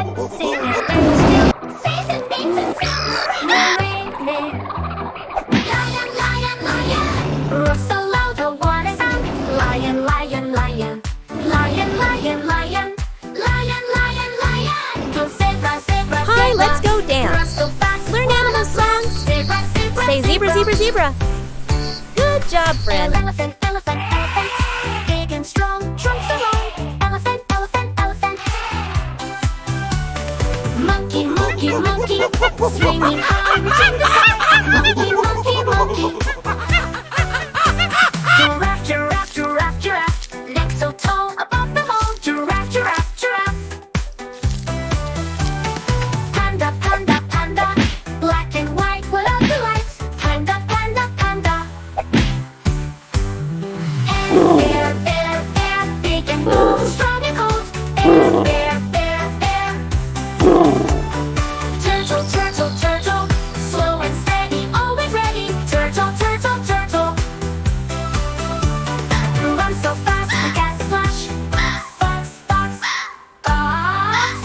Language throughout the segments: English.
Sing it very still. Say the names and sounds. Lion, lion, lion. Roar so loud the water sound. Lion, lion, lion. Lion, lion, lion. Lion, lion, lion. To zebra, zebra, Hi, zebra. let's go Roar dance. so fast. Learn animal songs. Zebra, zebra, Say zebra, zebra, zebra. Good job, friend. Elephant, elephant, elephant. Big and strong, trunks are long. Elephant, elephant, elephant. Monkey, monkey, monkey. Swinging high in the sky. Monkey, monkey, monkey. Giraffe, giraffe, giraffe, giraffe. Neck so tall above them all. Giraffe, giraffe, giraffe. Panda, panda, panda. Black and white, what are the lights? Panda, panda, panda. Bear, bear, bear, big and bold, strong and cold. Bear, bear, bear, bear. Turtle, turtle, turtle, slow and steady, always ready. Turtle, turtle, turtle. Run so fast, like as a flash. Fox, fox, fox.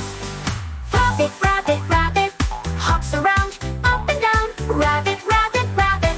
Rabbit, rabbit, rabbit, hops around, up and down. Rabbit, rabbit, rabbit.